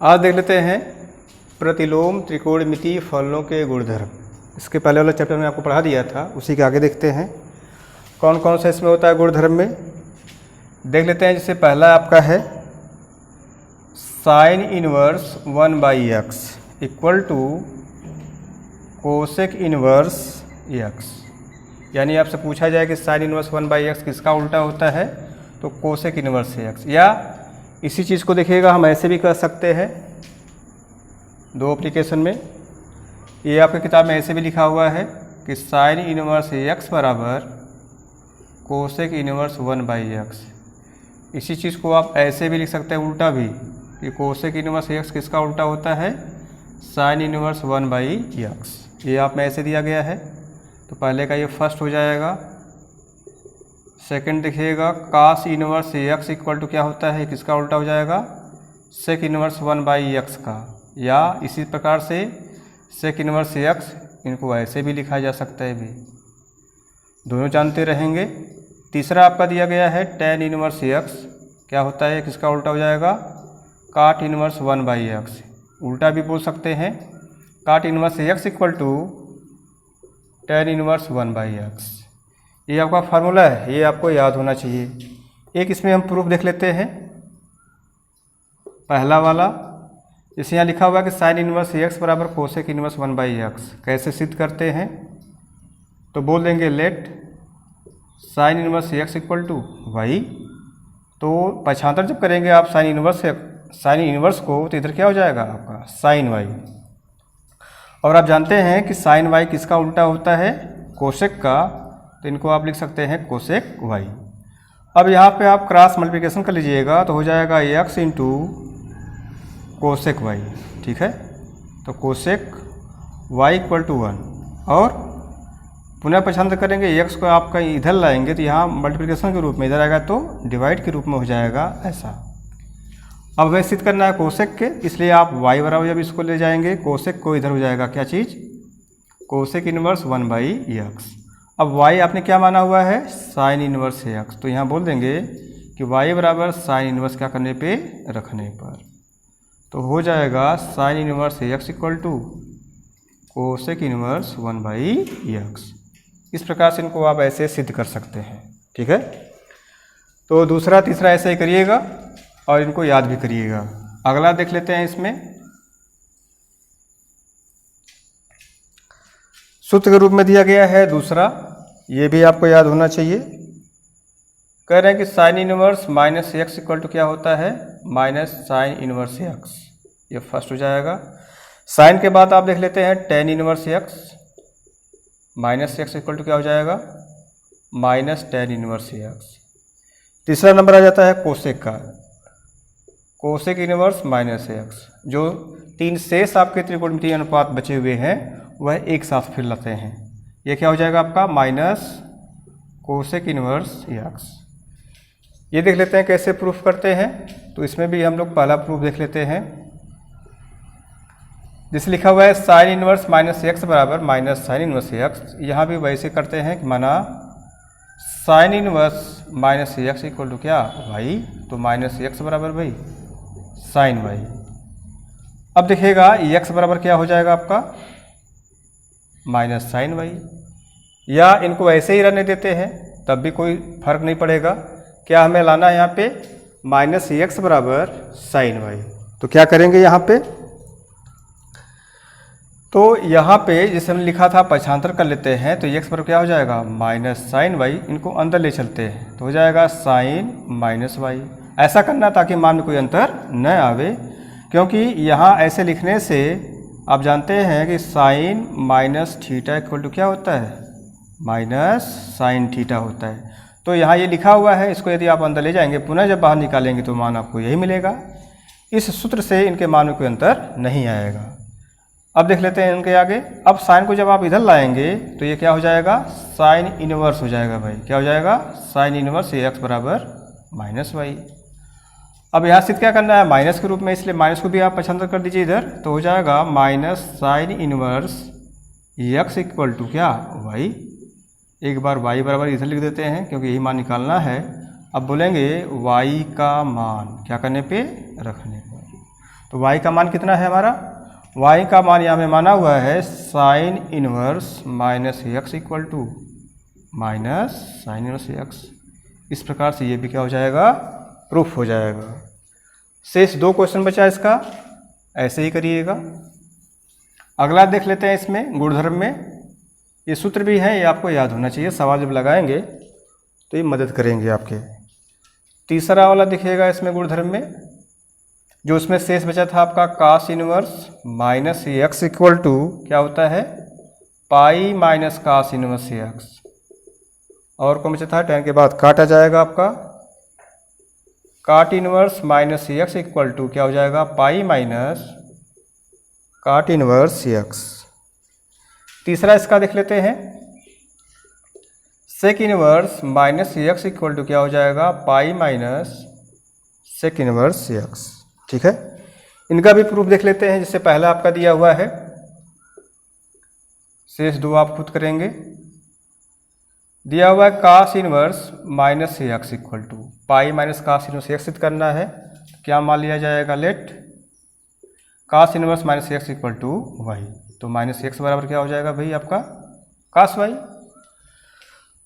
आज देख लेते हैं प्रतिलोम त्रिकोणमितीय फलनों के गुणधर्म। इसके पहले वाला चैप्टर में आपको पढ़ा दिया था, उसी के आगे देखते हैं कौन कौन सा इसमें होता है गुणधर्म में। देख लेते हैं, जैसे पहला आपका है sine inverse 1/x equal to cosec inverse x। यानी आपसे पूछा जाए कि साइन इनवर्स 1/x किसका उल्टा होता है, तो कोसेक इनवर्स x। या इसी चीज़ को देखिएगा, हम ऐसे भी कर सकते हैं दो एप्लीकेशन में। ये आपकी किताब में ऐसे भी लिखा हुआ है कि साइन इनवर्स x बराबर कोसेक इनवर्स 1/x। इसी चीज़ को आप ऐसे भी लिख सकते हैं उल्टा भी, कि कोसेक इनवर्स x किसका उल्टा होता है, साइन इनवर्स 1/x। ये आप में ऐसे दिया गया है, तो पहले का ये फर्स्ट हो जाएगा। सेकंड देखिएगा, कास इनवर्स x इक्वल टू क्या होता है, किसका उल्टा हो जाएगा, सेक इनवर्स 1/x का। या इसी प्रकार से सेक इनवर्स x, इनको ऐसे भी लिखा जा सकता है भी, दोनों जानते रहेंगे। तीसरा आपका दिया गया है tan इनवर्स x, क्या होता है, किसका उल्टा हो जाएगा, काट इनवर्स 1/x। उल्टा भी बोल सकते हैं, cot inverse x equal to tan inverse 1/x। ये आपका फार्मूला है, ये आपको याद होना चाहिए। एक इसमें हम प्रूफ देख लेते हैं, पहला वाला। जैसे यहाँ लिखा हुआ है कि साइन इनवर्स x बराबर कोसेक इनवर्स 1/x। कैसे सिद्ध करते हैं, तो बोल देंगे let sine inverse x equal to y। तो पक्षांतर जब करेंगे आप साइन इनवर्स को, तो इधर क्या हो जाएगा आपका साइन y। और आप जानते हैं कि साइन y किसका उल्टा होता है, कोसेक का, तो इनको आप लिख सकते हैं कोसेक y। अब यहाँ पे आप क्रॉस मल्टीप्लिकेशन कर लीजिएगा, तो हो जाएगा x इंटू कोसेक y। ठीक है, तो कोसेक y इक्वल टू 1। और पुनः पसंद करेंगे, x को आप कहीं इधर लाएंगे तो यहाँ मल्टीप्लिकेशन के रूप में, इधर आएगा तो डिवाइड के रूप में हो जाएगा ऐसा। अब हमें सिद्ध करना है कोसेक के, इसलिए आप y बराबर जब इसको ले जाएंगे, कोसेक को इधर हो जाएगा क्या चीज़, कोसेक इनवर्स 1/x। अब y आपने क्या माना हुआ है, साइन इनवर्स x। तो यहाँ बोल देंगे कि y बराबर साइन इनवर्स क्या करने पे, रखने पर। तो हो जाएगा sine inverse x equal to cosec inverse 1/x। इस प्रकार से इनको आप ऐसे सिद्ध कर सकते हैं। ठीक है, तो दूसरा तीसरा ऐसे ही करिएगा और इनको याद भी करिएगा। अगला देख लेते हैं, इसमें सूत्र के रूप में दिया गया है दूसरा, ये भी आपको याद होना चाहिए। कह रहे हैं कि sine inverse minus x equal to क्या होता है, माइनस साइन इनवर्स x। ये फर्स्ट हो जाएगा। साइन के बाद आप देख लेते हैं tan inverse x, minus x equal to क्या हो जाएगा, माइनस tan इनवर्स x। तीसरा नंबर आ जाता है कोसेक का, कोसेक इनवर्स माइनस x। जो तीन शेष आपके त्रिकोणमितीय अनुपात बचे हुए हैं वह एक साथ फिर लाते हैं। ये क्या हो जाएगा आपका, माइनस कोसेक इनवर्स x। ये देख लेते हैं कैसे प्रूफ करते हैं। तो इसमें भी हम लोग पहला प्रूफ देख लेते हैं, जिसे लिखा हुआ है साइन इनवर्स माइनस x बराबर माइनस साइन इनवर्स x। यहाँ भी वैसे करते हैं कि माना sine inverse minus x equal to क्या, y। तो माइनस x बराबर भाई साइन y। अब देखिएगा x बराबर क्या हो जाएगा आपका, माइनस साइन y। या इनको ऐसे ही रहने देते हैं, तब भी कोई फर्क नहीं पड़ेगा। क्या हमें लाना है यहाँ पे, माइनस x बराबर साइन y। तो क्या करेंगे यहाँ पे, तो यहाँ पे जैसे हमने लिखा था पक्षांतर कर लेते हैं, तो x बराबर क्या हो जाएगा, माइनस साइन y। इनको अंदर ले चलते हैं तो हो जाएगा साइन माइनस y। ऐसा करना ताकि मान में कोई अंतर न आवे, क्योंकि यहाँ ऐसे लिखने से आप जानते हैं कि sine minus theta equal to क्या होता है, माइनस साइन थीटा होता है। तो यहाँ ये लिखा हुआ है, इसको यदि आप अंदर ले जाएंगे, पुनः जब बाहर निकालेंगे तो मान आपको यही मिलेगा। इस सूत्र से इनके मान में कोई अंतर नहीं आएगा। अब देख लेते हैं इनके आगे। अब साइन को जब आप इधर लाएंगे तो ये क्या हो जाएगा, साइन इनवर्स हो जाएगा भाई। क्या हो जाएगा, साइन इनवर्स x बराबर माइनस y। अब यहाँ सिद्ध क्या करना है, माइनस के रूप में, इसलिए माइनस को भी आप पसंद कर दीजिए इधर। तो हो जाएगा minus sine inverse x equal to क्या, y। एक बार y बराबर इधर लिख देते हैं क्योंकि यही मान निकालना है। अब बोलेंगे y का मान क्या करने पे, रखने पर। तो y का मान कितना है हमारा, y का मान यहाँ में माना हुआ है sine inverse minus x equal to minus sine inverse x. इस प्रकार से ये भी क्या हो जाएगा, प्रूफ हो जाएगा। शेष 2 क्वेश्चन बचा इसका, ऐसे ही करिएगा। अगला देख लेते हैं, इसमें गुणधर्म में ये सूत्र भी है, ये आपको याद होना चाहिए, सवाल जब लगाएंगे तो ये मदद करेंगे आपके। तीसरा वाला दिखेगा इसमें गुणधर्म में, जो उसमें शेष बचा था आपका cos inverse minus x equal to क्या होता है, pi minus cos inverse x. और कौन बचा था, tan के बाद काट आ जाएगा आपका, cot inverse minus x equal to क्या हो जाएगा, pi minus cot inverse x. तीसरा इसका देख लेते हैं, sec inverse minus x equal to क्या हो जाएगा, pi minus sec inverse x. ठीक है, इनका भी प्रूफ देख लेते हैं, जिससे पहला आपका दिया हुआ है, शेष 2 आप खुद करेंगे। दिया हुआ है cos inverse minus x equal to pi minus cos inverse x सिद्ध करना है, क्या मान लिया जाएगा, let cos inverse minus x equal to y. तो माइनस एक्स बराबर क्या हो जाएगा भाई आपका, कास वाई।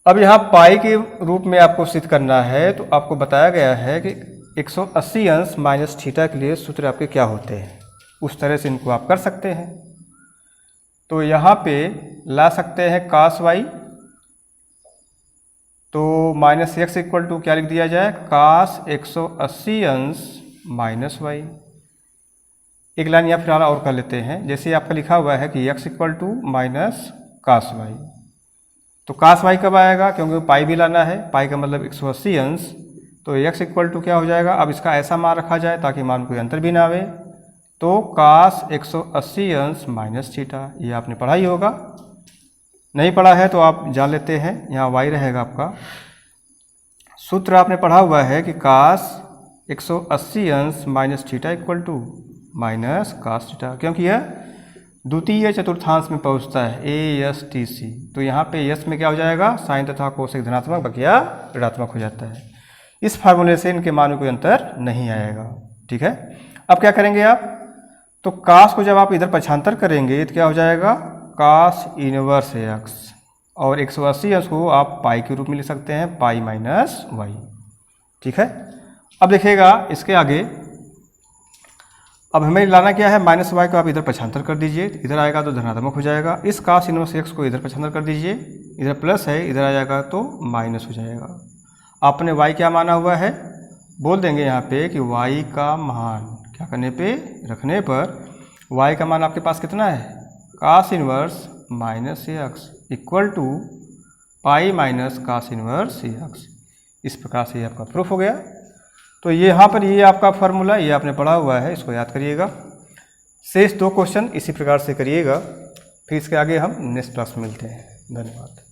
अब यहाँ पाई के रूप में आपको सिद्ध करना है, तो आपको बताया गया है कि 180 अंश माइनस थीटा के लिए सूत्र आपके क्या होते हैं, उस तरह से इनको आप कर सकते हैं। तो यहाँ पे ला सकते हैं कास वाई, तो माइनस एक्स इक्वल टू क्या लिख दिया जाए, कास 180 अंश माइनस वाई। एक लाइन यहाँ फिलहाल और कर लेते हैं, जैसे आपका लिखा हुआ है कि x equal to minus cos y. तो कास वाई कब आएगा, क्योंकि पाई भी लाना है, पाई का मतलब 180 अंश, तो x इक्वल टू क्या हो जाएगा। अब इसका ऐसा मान रखा जाए ताकि मान कोई अंतर भी ना आवे, तो कास 180 अंश माइनस थीटा। ये आपने पढ़ा ही होगा, नहीं पढ़ा है तो आप जान लेते हैं, यहाँ y रहेगा आपका। सूत्र आपने पढ़ा हुआ है कि कास 180 अंश minus theta equal to minus cos theta, क्योंकि यह द्वितीय चतुर्थांश में पहुंचता है, ASTC। तो यहाँ पे यस में क्या हो जाएगा, साइन तथा कोसेक धनात्मक बकिया ऋणात्मक हो जाता है। इस फार्मूले से इनके मान में कोई अंतर नहीं आएगा। ठीक है, अब क्या करेंगे आप, तो कास को जब आप इधर पक्षांतर करेंगे तो क्या हो जाएगा, कास इनवर्स एक्स, और 180 अंश को आप पाई के रूप में लिख सकते हैं, पाई माइनस वाई। ठीक है, अब देखिएगा इसके आगे, अब हमें लाना क्या है, माइनस वाई को आप इधर पक्षांतर कर दीजिए, इधर आएगा तो धनात्मक हो जाएगा। इस कास इनवर्स एक्स को इधर पक्षांतर कर दीजिए, इधर प्लस है, इधर आ जाएगा तो माइनस हो जाएगा। आपने वाई क्या माना हुआ है, बोल देंगे यहाँ पे कि वाई का मान क्या करने पे, रखने पर वाई का मान आपके पास कितना है, cos inverse minus x equal to pi minus cos inverse x. इस प्रकार से ये आपका प्रूफ हो गया। तो ये यहाँ पर ये आपका फार्मूला ये आपने पढ़ा हुआ है, इसको याद करिएगा। शेष 2 क्वेश्चन इसी प्रकार से करिएगा, फिर इसके आगे हम नेक्स्ट क्लास में मिलते हैं। धन्यवाद।